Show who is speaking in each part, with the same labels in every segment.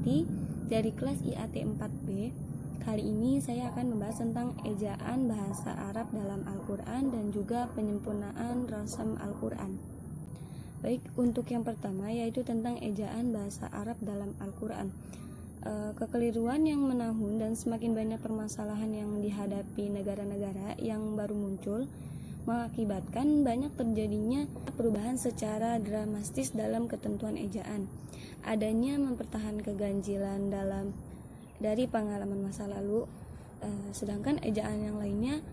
Speaker 1: Suryati dari kelas IAT 4B. Kali ini saya akan membahas tentang ejaan bahasa Arab dalam Al-Quran dan juga penyempurnaan rasam Al-Quran. Baik, untuk yang pertama yaitu tentang ejaan bahasa Arab dalam Al-Quran. Kekeliruan yang menahun dan semakin banyak permasalahan yang dihadapi negara-negara yang baru muncul mengakibatkan banyak terjadinya perubahan secara dramatis dalam ketentuan ejaan. Adanya mempertahankan keganjilan dari pengalaman masa lalu, sedangkan ejaan yang lainnya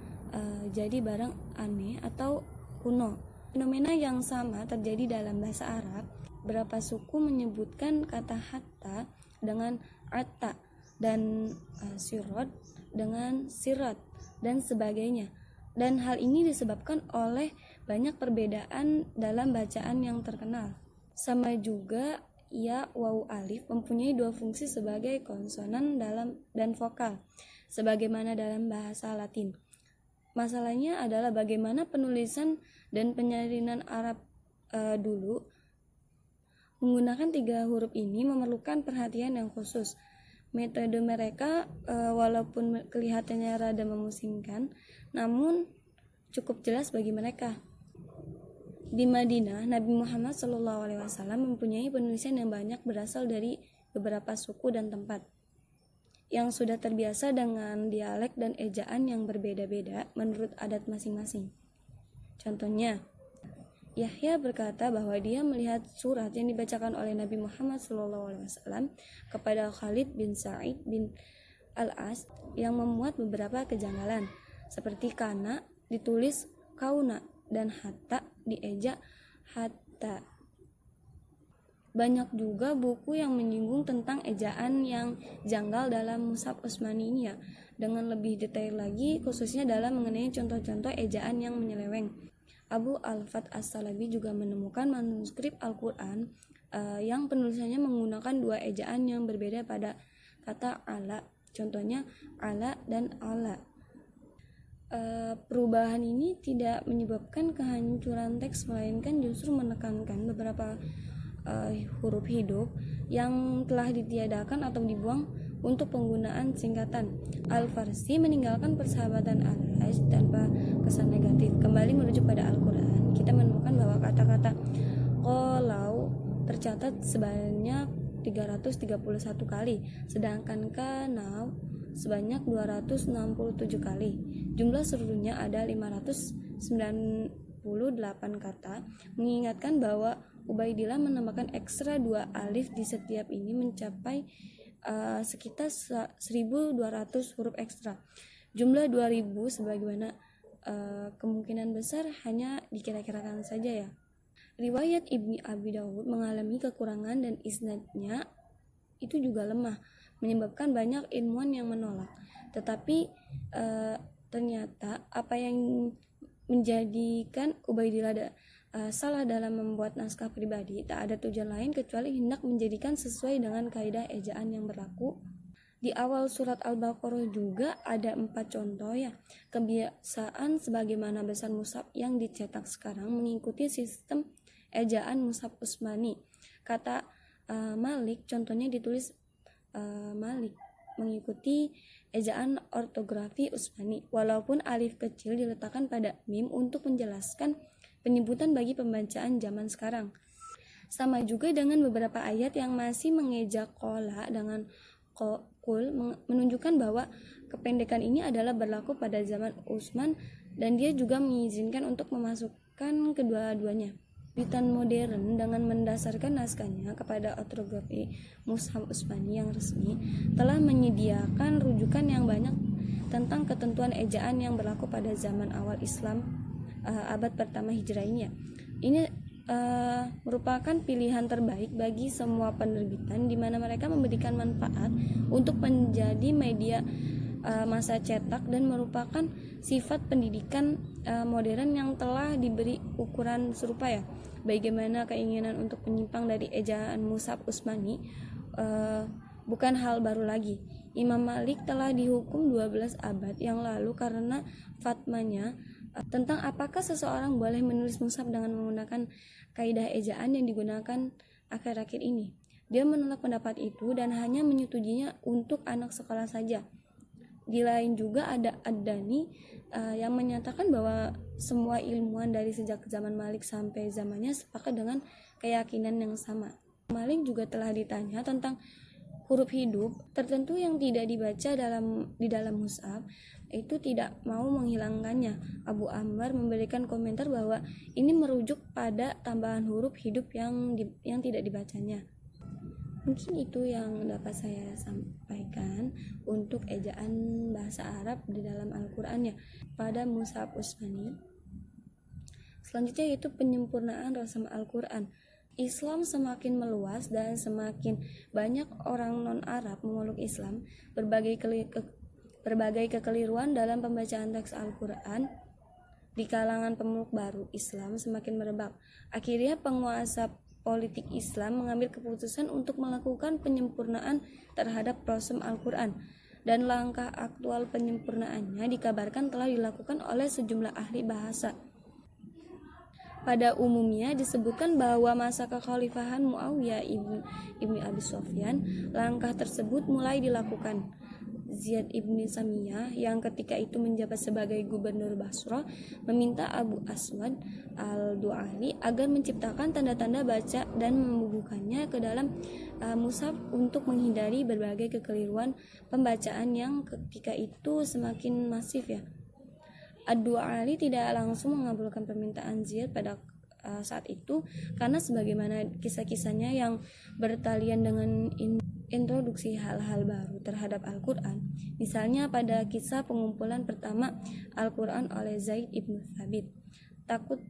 Speaker 1: jadi barang aneh atau kuno. Fenomena yang sama terjadi dalam bahasa Arab. Beberapa suku menyebutkan kata hatta dengan atta dan sirot dengan sirat dan sebagainya. Dan hal ini disebabkan oleh banyak perbedaan dalam bacaan yang terkenal. Sama juga ya, waw, alif mempunyai dua fungsi sebagai konsonan dan vokal, sebagaimana dalam bahasa Latin. Masalahnya adalah bagaimana penulisan dan penyalinan Arab dulu menggunakan tiga huruf ini memerlukan perhatian yang khusus. Metode mereka walaupun kelihatannya rada memusingkan, namun cukup jelas bagi mereka. Di Madinah, Nabi Muhammad SAW mempunyai penulisan yang banyak berasal dari beberapa suku dan tempat yang sudah terbiasa dengan dialek dan ejaan yang berbeda-beda menurut adat masing-masing. Contohnya, Yahya berkata bahwa dia melihat surat yang dibacakan oleh Nabi Muhammad SAW kepada Khalid bin Sa'id bin Al-As yang memuat beberapa kejanggalan, seperti kana ditulis kauna dan hatta dieja hatta. Banyak juga buku yang menyinggung tentang ejaan yang janggal dalam Mushaf Utsmaniyah dengan lebih detail lagi, khususnya dalam mengenai contoh-contoh ejaan yang menyeleweng. Abu Al-Fat As-Salabi juga menemukan manuskrip Al-Quran yang penulisannya menggunakan dua ejaan yang berbeda pada kata ala, contohnya ala dan ala. Perubahan ini tidak menyebabkan kehancuran teks, melainkan justru menekankan beberapa huruf hidup yang telah ditiadakan atau dibuang untuk penggunaan singkatan. Al-Farsi meninggalkan persahabatan al-hajj tanpa kesan negatif. Kembali merujuk pada Al-Quran, kita menemukan bahwa kata-kata qalau tercatat sebanyak 331 kali, sedangkan kanau sebanyak 267 kali. Jumlah seluruhnya ada 598 kata, mengingatkan bahwa Ubaidillah menambahkan ekstra 2 alif di setiap ini mencapai sekitar 1200 huruf ekstra. Jumlah 2000 sebagaimana kemungkinan besar hanya dikira-kirakan saja ya. Riwayat Ibni Abi Dawud mengalami kekurangan dan isnadnya itu juga lemah, menyebabkan banyak ilmuwan yang menolak. Tetapi ternyata apa yang menjadikan Ubaidillah salah dalam membuat naskah pribadi tak ada tujuan lain kecuali hendak menjadikan sesuai dengan kaidah ejaan yang berlaku. Di awal surat Al-Baqarah juga ada 4 contoh ya. Kebiasaan sebagaimana besar mushaf yang dicetak sekarang mengikuti sistem ejaan mushaf Utsmani. Kata Malik contohnya ditulis Malik mengikuti ejaan ortografi Utsmani, walaupun alif kecil diletakkan pada mim untuk menjelaskan penyebutan bagi pembacaan zaman sekarang. Sama juga dengan beberapa ayat yang masih mengeja qola dengan qul, menunjukkan bahwa kependekan ini adalah berlaku pada zaman Utsman dan dia juga mengizinkan untuk memasukkan kedua-duanya. Terbitan modern dengan mendasarkan naskahnya kepada ortografi Mushaf Utsmani yang resmi telah menyediakan rujukan yang banyak tentang ketentuan ejaan yang berlaku pada zaman awal Islam abad pertama Hijrah ini ya. Ini merupakan pilihan terbaik bagi semua penerbitan di mana mereka memberikan manfaat untuk menjadi media masa cetak dan merupakan sifat pendidikan modern yang telah diberi ukuran serupa ya. Bagaimana keinginan untuk menyimpang dari ejaan Mushaf Utsmani bukan hal baru lagi. Imam Malik telah dihukum 12 abad yang lalu karena fatwanya tentang apakah seseorang boleh menulis mushaf dengan menggunakan kaidah ejaan yang digunakan akhir-akhir ini. Dia menolak pendapat itu dan hanya menyetujuinya untuk anak sekolah saja. Di lain juga ada Ad-Dani yang menyatakan bahwa semua ilmuwan dari sejak zaman Malik sampai zamannya sepakat dengan keyakinan yang sama. Malik juga telah ditanya tentang huruf hidup tertentu yang tidak dibaca di dalam mushaf, itu tidak mau menghilangkannya. Abu Ammar memberikan komentar bahwa ini merujuk pada tambahan huruf hidup yang tidak dibacanya. Mungkin itu yang dapat saya sampaikan untuk ejaan bahasa Arab di dalam Al-Quran ya pada Mushaf Utsmani. Selanjutnya yaitu penyempurnaan rasam Al-Quran. Islam semakin meluas dan semakin banyak orang non-Arab memeluk Islam. Berbagai kekeliruan dalam pembacaan teks Al-Quran di kalangan pemeluk baru Islam semakin merebak. Akhirnya penguasa politik Islam mengambil keputusan untuk melakukan penyempurnaan terhadap rasam Al-Quran, dan langkah aktual penyempurnaannya dikabarkan telah dilakukan oleh sejumlah ahli bahasa. Pada umumnya disebutkan bahwa masa kekhalifahan Muawiyah ibni Abi Sufyan, langkah tersebut mulai dilakukan. Ziyad ibni Samiyah yang ketika itu menjabat sebagai gubernur Basra meminta Abu Aswad al-Du'ali agar menciptakan tanda-tanda baca dan membubuhkannya ke dalam mushaf untuk menghindari berbagai kekeliruan pembacaan yang ketika itu semakin masif ya. Ad-Du'ali tidak langsung mengabulkan permintaan Ziyad pada saat itu karena sebagaimana kisah-kisahnya yang bertalian dengan introduksi hal-hal baru terhadap Al-Quran. Misalnya pada kisah pengumpulan pertama Al-Quran oleh Zaid ibn Thabit, takut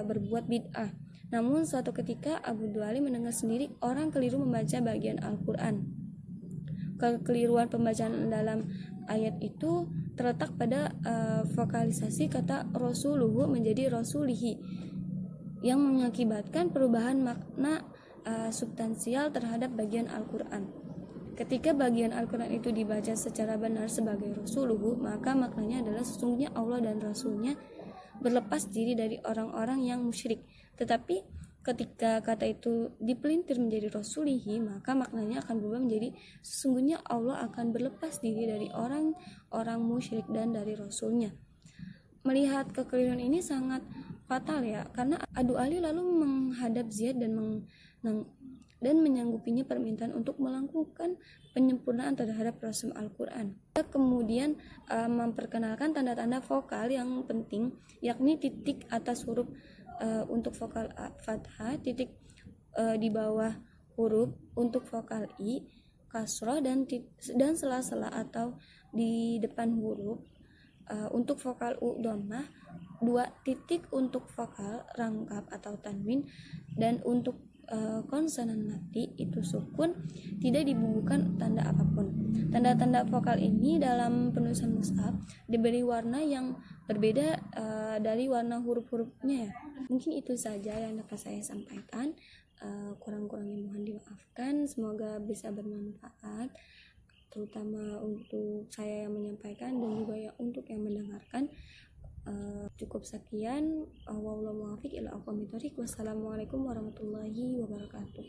Speaker 1: berbuat bid'ah. Namun suatu ketika Abu Du'ali mendengar sendiri orang keliru membaca bagian Al-Quran. Kekeliruan pembacaan dalam ayat itu terletak pada vokalisasi kata Rasuluhu menjadi Rasulihi yang mengakibatkan perubahan makna substansial terhadap bagian Al-Quran. Ketika bagian Al-Quran itu dibaca secara benar sebagai Rasuluhu, maka maknanya adalah sesungguhnya Allah dan Rasulnya berlepas diri dari orang-orang yang musyrik. Tetapi ketika kata itu dipelintir menjadi Rasulihi, maka maknanya akan berubah menjadi sesungguhnya Allah akan berlepas diri dari orang-orang musyrik dan dari Rasulnya. Melihat kekeliruan ini sangat fatal ya, karena Ad-Du'ali lalu menghadap Ziyad dan menyanggupinya permintaan untuk melakukan penyempurnaan terhadap rasam Al-Quran. Kemudian memperkenalkan tanda-tanda vokal yang penting, yakni titik atas huruf untuk vokal fathah, titik di bawah huruf untuk vokal i, kasroh dan sela-sela atau di depan huruf untuk vokal u dhammah, 2 titik untuk vokal rangkap atau tanwin, dan untuk konsonan mati itu sukun, tidak dibubuhkan tanda apapun. Tanda-tanda vokal ini dalam penulisan mushaf diberi warna yang berbeda dari warna huruf-hurufnya ya. Mungkin itu saja yang dapat saya sampaikan. Kurang-kurangnya mohon dimaafkan. Semoga bisa bermanfaat, terutama untuk saya yang menyampaikan dan juga untuk yang mendengarkan. Cukup sekian. Wallahu muwaffiq ila aqwamit thoriq. Wassalamualaikum warahmatullahi wabarakatuh.